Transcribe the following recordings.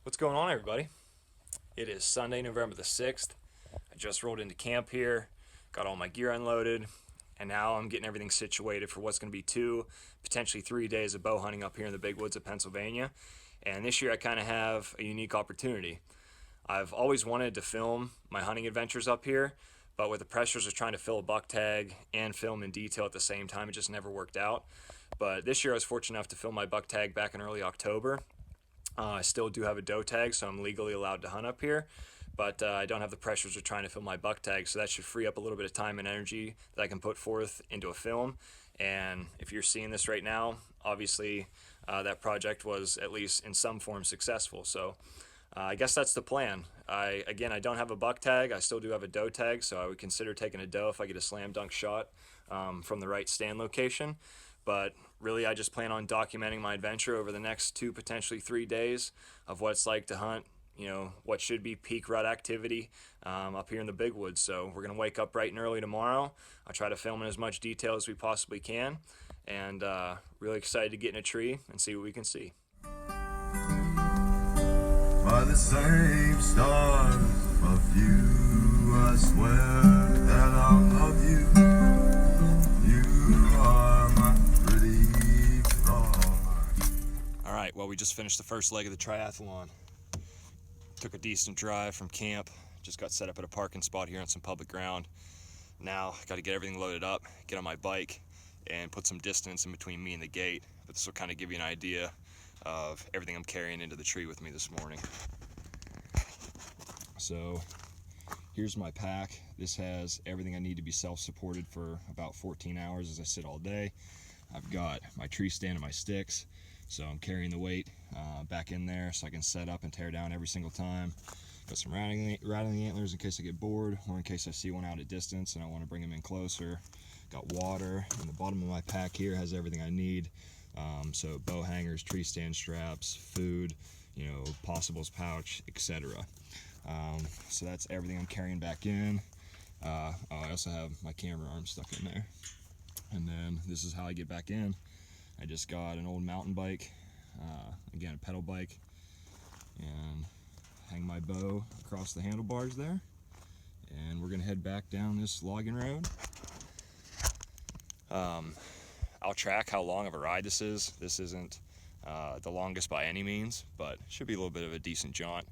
What's going on, everybody? It is Sunday, November the 6th. I just rolled into camp here, got all my gear unloaded, and now I'm getting everything situated for what's going to be 2, potentially 3 days of bow hunting up here in the big woods of Pennsylvania. And this year I kind of have a unique opportunity. I've always wanted to film my hunting adventures up here, but with the pressures of trying to fill a buck tag and film in detail at the same time, it just never worked out. But this year I was fortunate enough to film my buck tag back in early October. I still do have a doe tag, so I'm legally allowed to hunt up here, but I don't have the pressures of trying to fill my buck tag, so that should free up a little bit of time and energy that I can put forth into a film. And if you're seeing this right now, obviously that project was at least in some form successful. So I guess that's the plan. I don't have a buck tag. I still do have a doe tag, so I would consider taking a doe if I get a slam dunk shot from the right stand location. But really, I just plan on documenting my adventure over the next 2, potentially 3 days of what it's like to hunt, what should be peak rut activity up here in the big woods. So we're going to wake up bright and early tomorrow. I'll try to film in as much detail as we possibly can. And really excited to get in a tree and see what we can see. By the same stars of you, I swear that I'll love you. You are my pretty star. All right, well, we just finished the first leg of the triathlon. Took a decent drive from camp, just got set up at a parking spot here on some public ground. Now, got to get everything loaded up, get on my bike, and put some distance in between me and the gate. But this will kind of give you an idea of everything I'm carrying into the tree with me this morning. So here's my pack. This has everything I need to be self-supported for about 14 hours as I sit all day. I've got my tree stand and my sticks, so I'm carrying the weight back in there so I can set up and tear down every single time. Got some rattling antlers in case I get bored or in case I see one out at distance and I want to bring them in closer. Got water, and the bottom of my pack here has everything I need. So bow hangers, tree stand straps, food, possibles pouch, etc. So that's everything I'm carrying back in. I also have my camera arm stuck in there. And then this is how I get back in. I just got an old mountain bike, again a pedal bike, and hang my bow across the handlebars there. And we're gonna head back down this logging road. I'll track how long of a ride this is. This isn't the longest by any means, but it should be a little bit of a decent jaunt.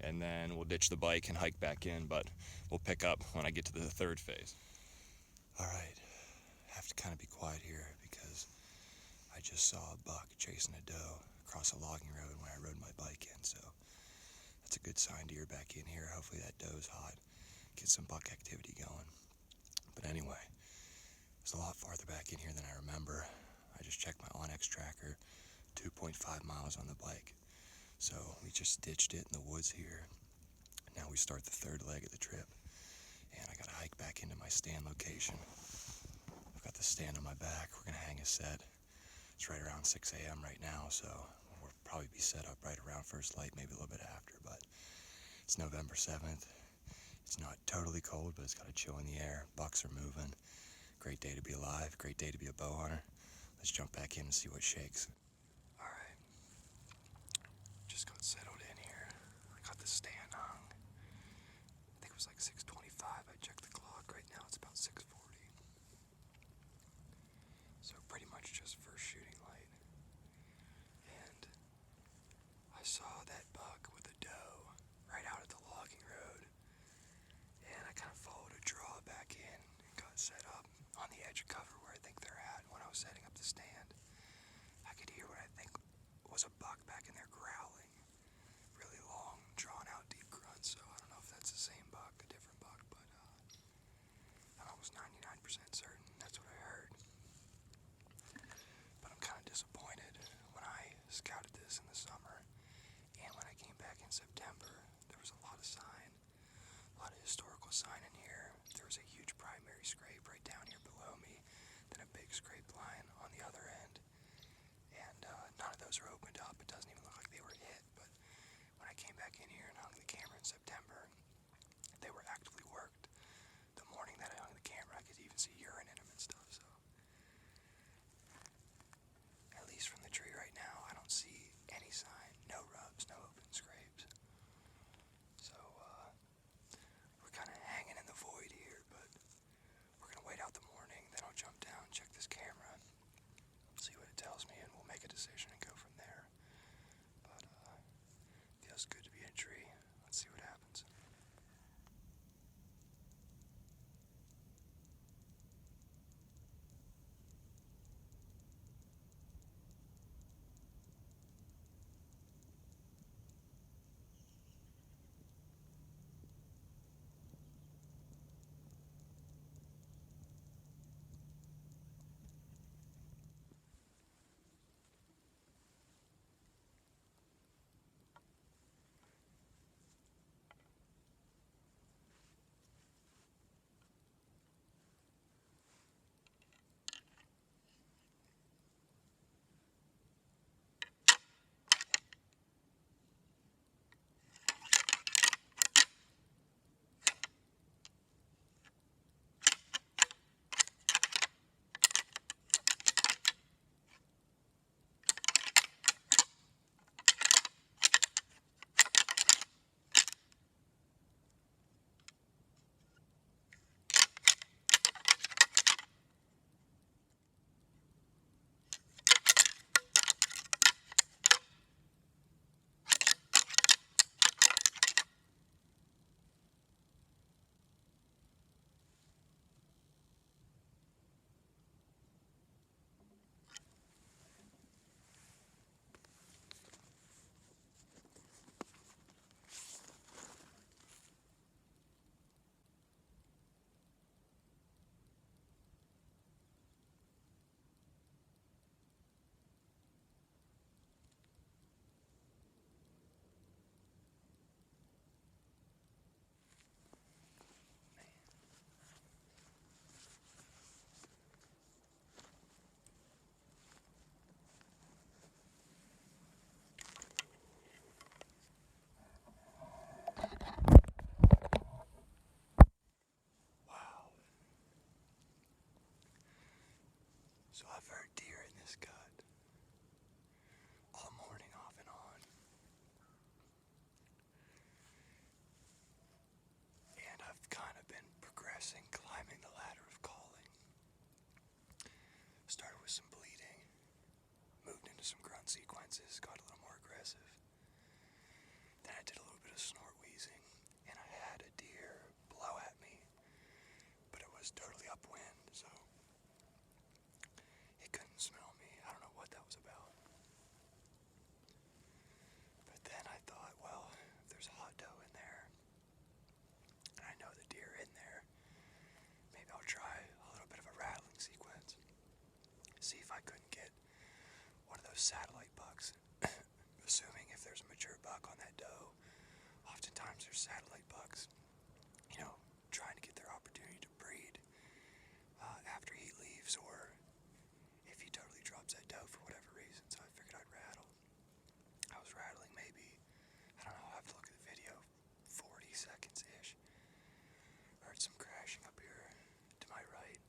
And then we'll ditch the bike and hike back in, but we'll pick up when I get to the third phase. All right, I have to kind of be quiet here because I just saw a buck chasing a doe across a logging road when I rode my bike in, so that's a good sign to get back in here. Hopefully that doe's hot, get some buck activity going. But anyway, it's a lot farther back in here than I remember. I just checked my Onyx tracker, 2.5 miles on the bike. So we just ditched it in the woods here. Now we start the third leg of the trip, and I gotta hike back into my stand location. I've got the stand on my back. We're gonna hang a set. It's right around 6 a.m. right now, so we'll probably be set up right around first light, maybe a little bit after, but it's November 7th. It's not totally cold, but it's got a chill in the air. Bucks are moving. Great day to be alive, great day to be a bow hunter. Let's jump back in and see what shakes. All right, just got settled in here. I got the stand hung. I think it was like 6:25. I checked the clock. Right now it's about 6:40. So pretty much just first shooting light. And I saw that buck with a doe right out at the logging road. And I kind of followed a draw back in and got set up on the edge of cover where I think they're at. When I was setting up the stand, I could hear what I think was a buck back in there growling. Really long, drawn out, deep grunts. So I don't know if that's the same buck, a different buck, but I'm almost 99% certain that's what I heard. But I'm kind of disappointed. When I scouted this in the summer and when I came back in September, there was a lot of sign, a lot of historical sign in here. There was a huge primary scrape right down here below me, then a big scrape line on the other end. And none of those are opened up. It doesn't even look like they were hit, but when I came back in here and hung the camera in September, they were actively worked. The morning that I hung the camera, I could even see urine in them and stuff, so. At least from the tree right now, I don't see any sign, no rubs, no open scrapes. I've heard deer in this cut all morning off and on. And I've kind of been progressing, climbing the ladder of calling. Started with some bleeding, moved into some grunt sequences, got a little more aggressive. Then I did a little bit of snort wheezing, and I had a deer blow at me, but it was totally upwind, so it couldn't smell me. I don't know what that was about. But then I thought, well, if there's hot doe in there, and I know the deer in there, maybe I'll try a little bit of a rattling sequence. See if I couldn't get one of those satellite bucks. Assuming if there's a mature buck on that doe, oftentimes there's satellite bucks, trying to get their opportunity to breed after he leaves, or if he totally drops that doe for whatever reason. So I figured I'd rattle. I was rattling maybe, I don't know, I'll have to look at the video, 40 seconds-ish. Heard some crashing up here to my right.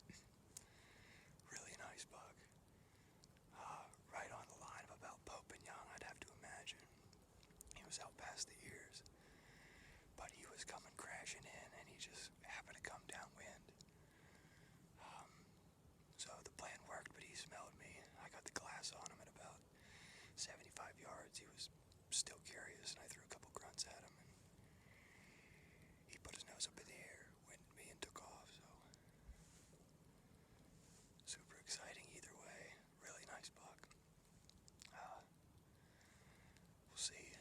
Really nice buck. Right on the line of about Pope and Young, I'd have to imagine. He was out past the ears, but he was coming crashing in, and he just happened to come downwind. So the plan worked, but he smelled me. I got the glass on him at about 75 yards. He was still curious, and I threw a couple grunts at him, and he put his nose up in the air, winded me, and took off. So super exciting either way. Really nice buck. We'll see.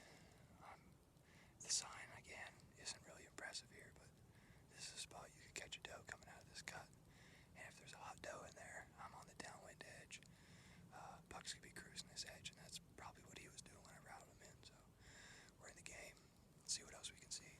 The sign, again, isn't really impressive here, but this is a spot you could catch a doe coming out of this cut. And if there's a hot doe in there, I'm on the downwind edge. Bucks could be cruising this edge, and that's probably what he was doing when I routed him in. So we're in the game. Let's see what else we can see.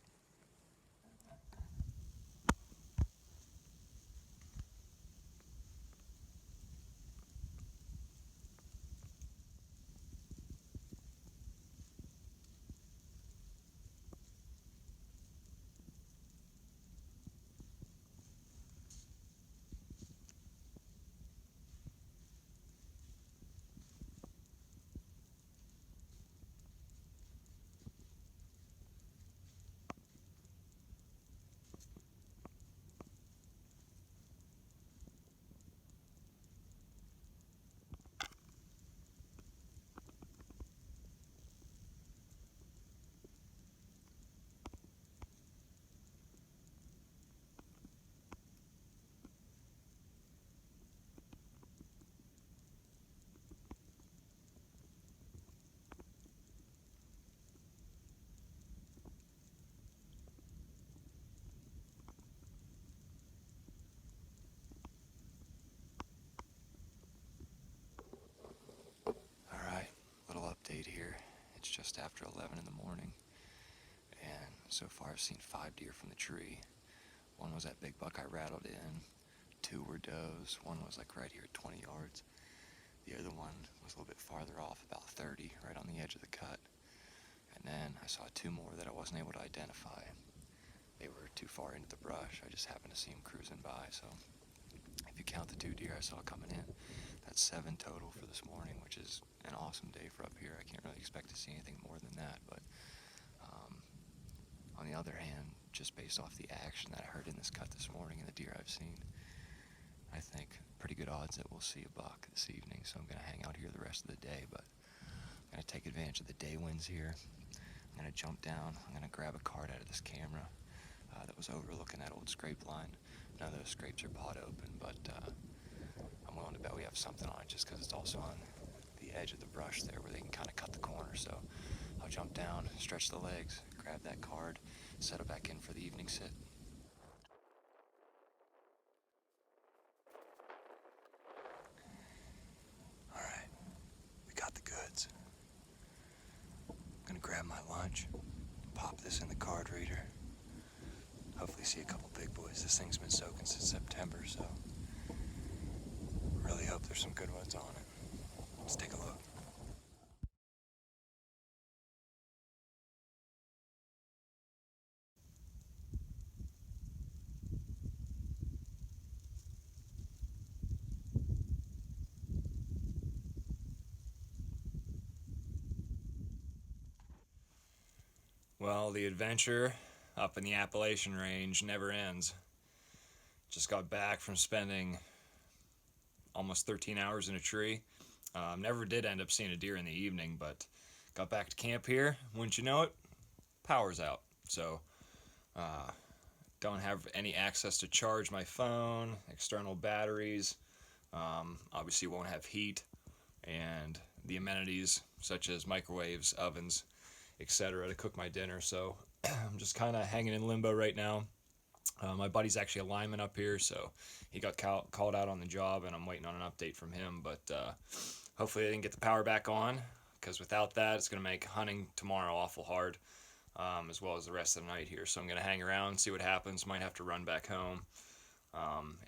Alright, little update here. It's just after 11 in the morning, and so far I've seen 5 deer from the tree. One was that big buck I rattled in, 2 were does, one was like right here at 20 yards. The other one was a little bit farther off, about 30, right on the edge of the cut. And then I saw 2 more that I wasn't able to identify. They were too far into the brush. I just happened to see them cruising by, so if you count the 2 deer I saw coming in, that's 7 total for this morning, which is an awesome day for up here. I can't really expect to see anything more than that, but on the other hand, just based off the action that I heard in this cut this morning and the deer I've seen, I think pretty good odds that we'll see a buck this evening, so I'm going to hang out here the rest of the day, but I'm going to take advantage of the day winds here. I'm going to jump down, I'm going to grab a card out of this camera that was overlooking that old scrape line. None of those scrapes are pot open, but I'm willing to bet we have something on it just because it's also on the edge of the brush there where they can kind of cut the corner. So I'll jump down, stretch the legs, grab that card, settle back in for the evening sit. Alright, we got the goods. I'm gonna grab my lunch, pop this in the card reader, hopefully see a couple big boys. This thing's been soaking since September, so really hope there's some good ones on it. Let's take a look. Well, the adventure up in the Appalachian Range never ends. Just got back from spending almost 13 hours in a tree. Never did end up seeing a deer in the evening, but got back to camp here. Wouldn't you know it, power's out. So, don't have any access to charge my phone, external batteries. Obviously, won't have heat, and the amenities such as microwaves, ovens, etc. to cook my dinner. So, I'm just kind of hanging in limbo right now. My buddy's actually a lineman up here, so he got called out on the job, and I'm waiting on an update from him. But hopefully, I didn't get the power back on, because without that, it's going to make hunting tomorrow awful hard, as well as the rest of the night here. So I'm going to hang around, see what happens. Might have to run back home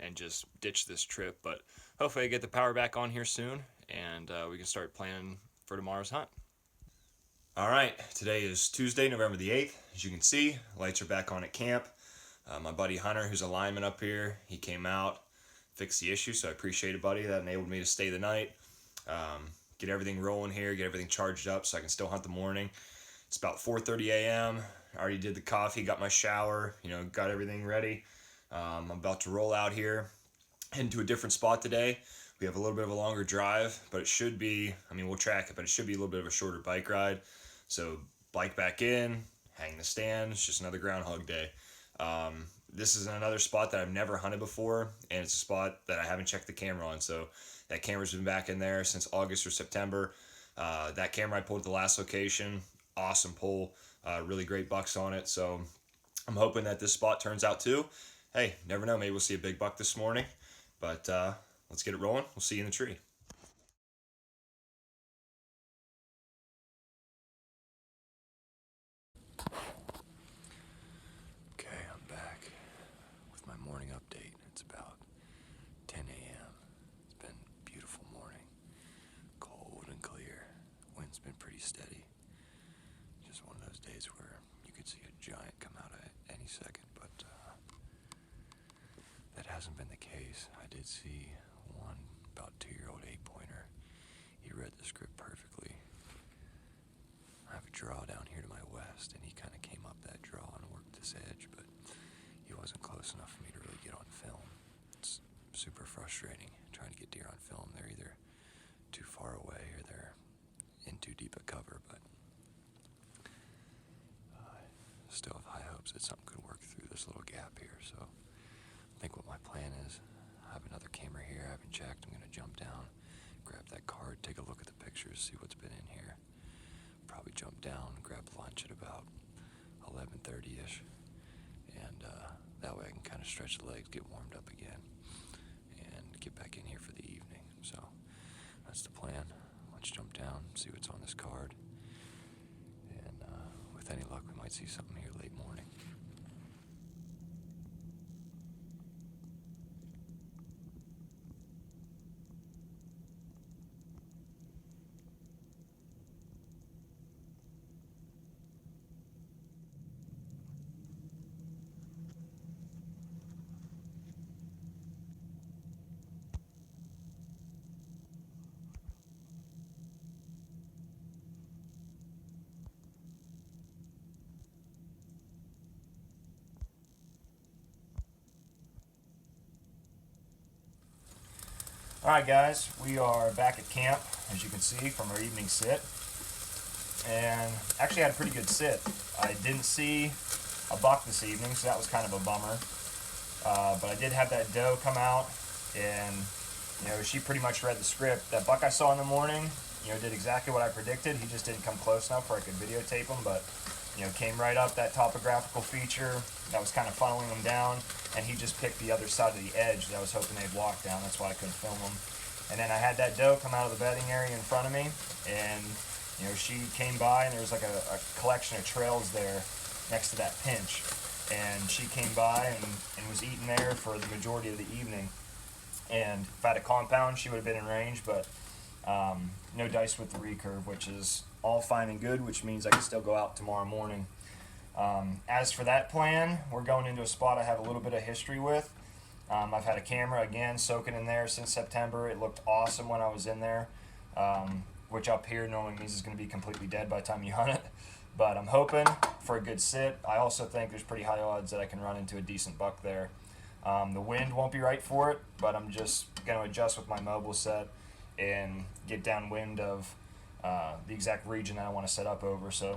and just ditch this trip. But hopefully, I get the power back on here soon, and we can start planning for tomorrow's hunt. All right, today is Tuesday, November the 8th. As you can see, lights are back on at camp. My buddy Hunter, who's a lineman up here, he came out, fixed the issue, so I appreciate it, buddy. That enabled me to stay the night, get everything rolling here, get everything charged up so I can still hunt the morning. It's about 4:30 a.m. I already did the coffee, got my shower, got everything ready. I'm about to roll out here, head to a different spot today. We have a little bit of a longer drive, but it should be, we'll track it, but it should be a little bit of a shorter bike ride. So bike back in, hang the stand, it's just another Groundhog Day. This is another spot that I've never hunted before, and it's a spot that I haven't checked the camera on. So that camera's been back in there since August or September. That camera I pulled at the last location, awesome pull, really great bucks on it. So I'm hoping that this spot turns out too. Hey, never know, maybe we'll see a big buck this morning. But let's get it rolling. We'll see you in the tree. Okay, I'm back with my morning update. It's about 10 a.m. It's been a beautiful morning. Cold and clear. Wind's been pretty steady. Just one of those days where you could see a giant come out at any second, but that hasn't been the case. I did see one about 2-year-old 8-pointer. He read the script perfectly. I have a draw down here to my west, and he kind of came up that draw and worked this edge, but he wasn't close enough for me to really get on film. It's super frustrating trying to get deer on film. They're either too far away or they're in too deep a cover, but still have high hopes that something could work through this little gap here. So I think what my plan is, I have another camera here I haven't checked. I'm going to jump down, grab that card, take a look at the pictures, see what's been in here. Probably jump down, grab lunch at about 11:30ish, and that way I can kind of stretch the legs, get warmed up again, and get back in here for the evening. So that's the plan. Let's jump down, see what's on this card, and with any luck we might see something here late morning. Alright guys, we are back at camp, as you can see from our evening sit, and actually had a pretty good sit. I didn't see a buck this evening, so that was kind of a bummer, but I did have that doe come out, and she pretty much read the script. That buck I saw in the morning, did exactly what I predicted. He just didn't come close enough where I could videotape him, but came right up that topographical feature that was kind of funneling him down, and he just picked the other side of the edge that I was hoping they'd walk down. That's why I couldn't film him. And then I had that doe come out of the bedding area in front of me, and she came by, and there was like a collection of trails there next to that pinch, and she came by and was eating there for the majority of the evening. And if I had a compound, she would have been in range, but no dice with the recurve, which is all fine and good, which means I can still go out tomorrow morning. As for that plan, we're going into a spot I have a little bit of history with. I've had a camera, again, soaking in there since September. It looked awesome when I was in there, which up here normally means it's going to be completely dead by the time you hunt it. But I'm hoping for a good sit. I also think there's pretty high odds that I can run into a decent buck there. The wind won't be right for it, but I'm just going to adjust with my mobile set and get downwind of the exact region that I want to set up over. So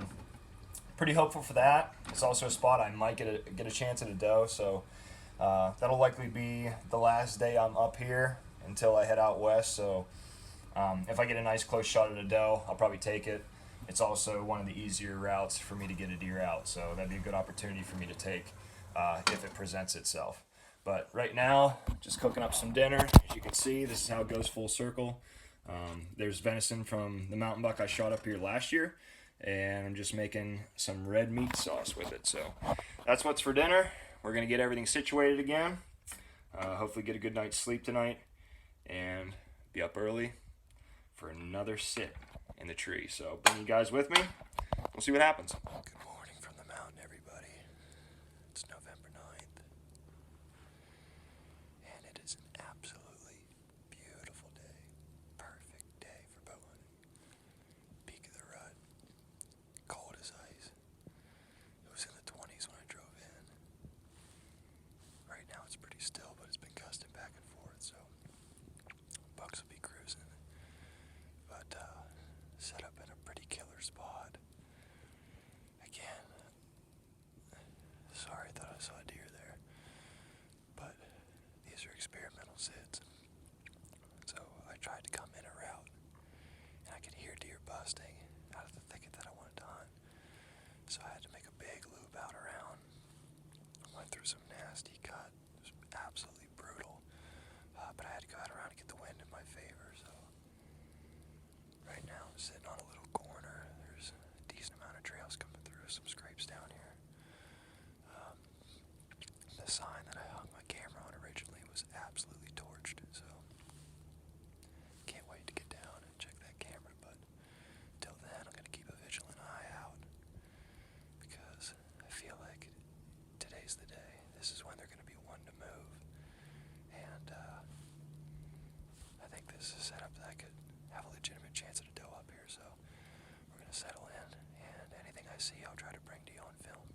pretty hopeful for that. It's also a spot I might get a chance at a doe, so that'll likely be the last day I'm up here until I head out west. So if I get a nice close shot at a doe, I'll probably take it. It's also one of the easier routes for me to get a deer out, so that'd be a good opportunity for me to take if it presents itself. But right now, just cooking up some dinner. As you can see, this is how it goes full circle. There's venison from the mountain buck I shot up here last year, and I'm just making some red meat sauce with it. So that's what's for dinner. We're gonna get everything situated again. Hopefully get a good night's sleep tonight, and be up early for another sit in the tree. So bring you guys with me. We'll see what happens. Good morning from the mountain, everybody. It's November 9th, and it is an absolutely beautiful day. Perfect day for bow hunting. Peak of the rut. Cold as ice. It was in the 20s when I drove in. Right now it's pretty still, but it's been gusting back and forth, so bucks will be cruising. But set up in a pretty killer spot. Again, sorry, thought I saw a deer there, but these are experimental sits. So I tried to come in a route, and I could hear deer busting out of the thicket that I wanted to hunt. So I had to make a big loop out around. Went through some nasty cut. It was absolutely brutal. But I had to go out around and get the wind in my favor. So right now I'm sitting on a little corner. There's a decent amount of trails coming through, some scrapes down here. The sign that I hung my camera on originally was absolutely torched, so can't wait to get down and check that camera. But till then, I'm going to keep a vigilant eye out, because I feel like today's the day. This is when they're going to be one to move, and I think this is set up that I could have a legitimate chance at a doe up here. So we're going to settle in, and anything I see I'll try to bring to you on film.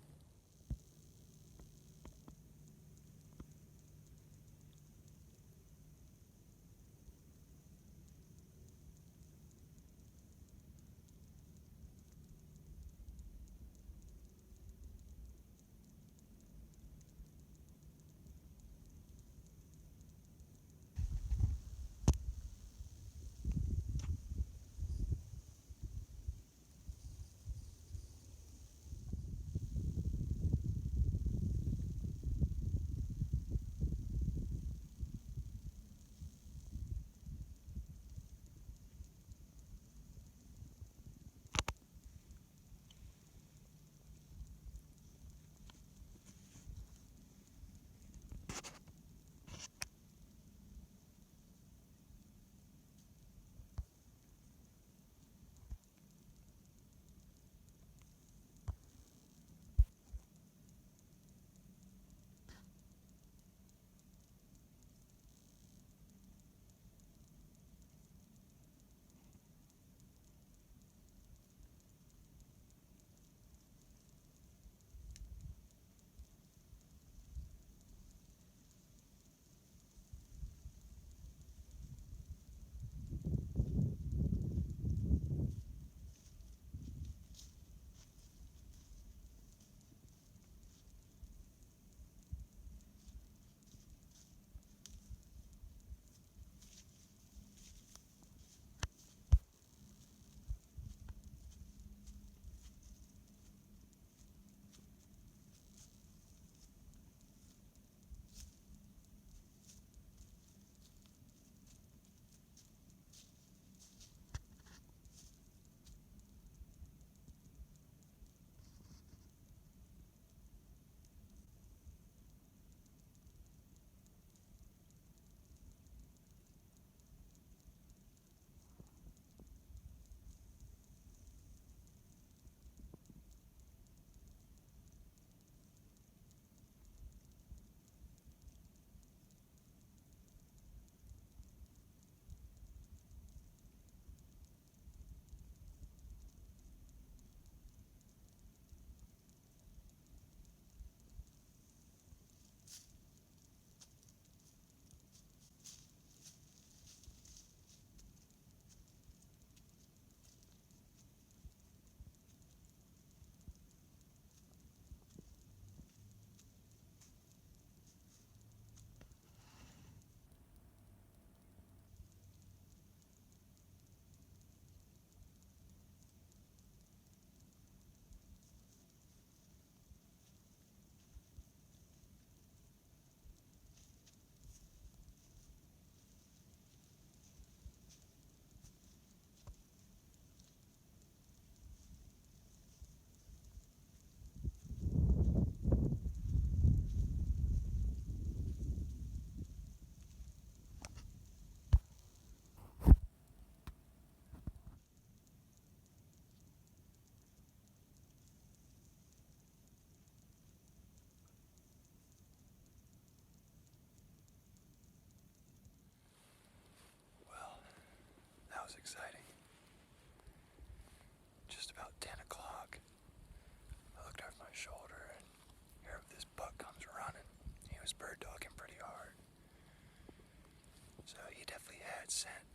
scent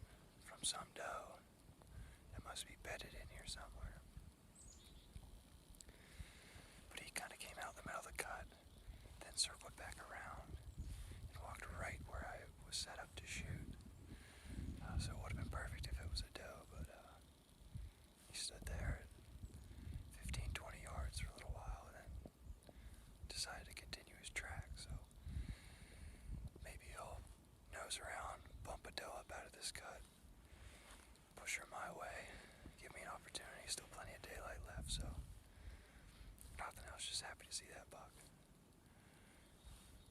from some doe that must be bedded in here somewhere. But he kind of came out in the middle of the cut, then circled back around and walked right where I was set up to shoot. So it would have been perfect if it was a doe, but he stood there at 15, 20 yards for a little while and then decided to continue his track. So maybe he'll nose around, bump a doe up out of this cut, push her my way, give me an opportunity. Still plenty of daylight left, so nothing else, just happy to see that buck.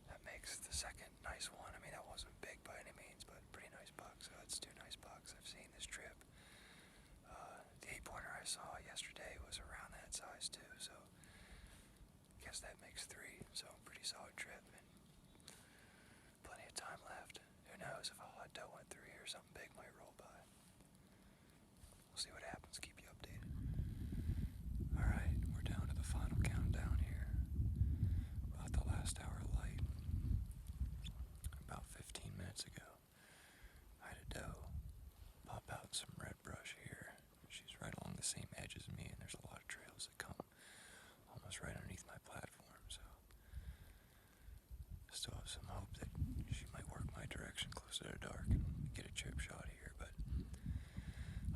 That makes the second nice one. I mean, that wasn't big by any means, but pretty nice buck. So that's two nice bucks I've seen this trip. The 8-pointer I saw yesterday was around that size too, so I guess that makes 3. So pretty solid trip and plenty of time left. Who knows, if a hot doe went through here, something big might roll by. We'll see what happens. Keep you updated. Alright, we're down to the final countdown here. About the last hour of light. About 15 minutes ago, I had a doe pop out some red brush here. She's right along the same edge as me, and there's a lot of trails that come almost right underneath my platform, so I still have some hope that she might work my direction closer to dark and get a chip shot here, but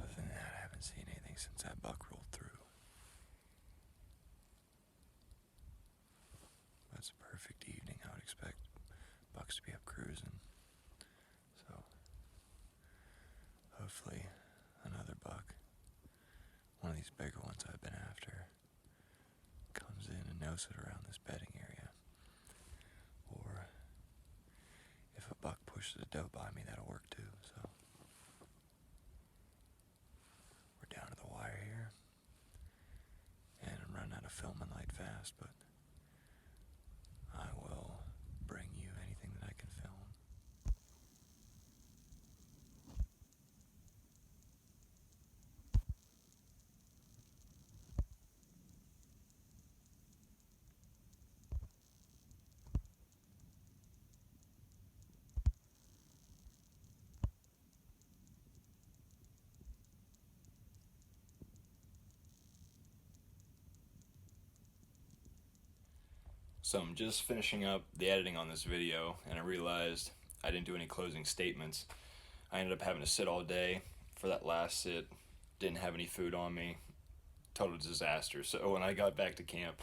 other than that, I haven't seen anything since that buck rolled through. That's a perfect evening. I would expect bucks to be up cruising. So hopefully another buck, one of these bigger ones I've been after, comes in and noses around this bedding area. Or if a buck pushes a doe by me, that'll work too. So we're down to the wire here, and I'm running out of filming light fast, but I will bring you anything that I can film. So I'm just finishing up the editing on this video, and I realized I didn't do any closing statements. I ended up having to sit all day for that last sit, didn't have any food on me, total disaster. So when I got back to camp,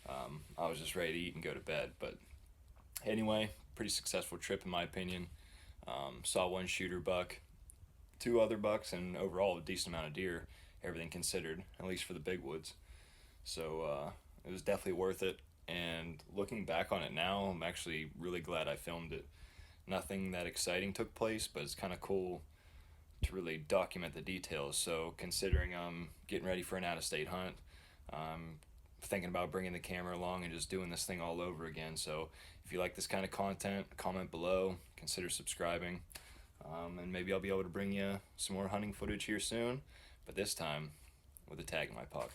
I was just ready to eat and go to bed. But anyway, pretty successful trip in my opinion. Saw one shooter buck, 2 other bucks, and overall a decent amount of deer, everything considered, at least for the big woods. So it was definitely worth it. And looking back on it now, I'm actually really glad I filmed it. Nothing that exciting took place, but it's kind of cool to really document the details. So considering I'm getting ready for an out-of-state hunt, I'm thinking about bringing the camera along and just doing this thing all over again. So if you like this kind of content, comment below, consider subscribing, and maybe I'll be able to bring you some more hunting footage here soon, but this time with a tag in my pocket.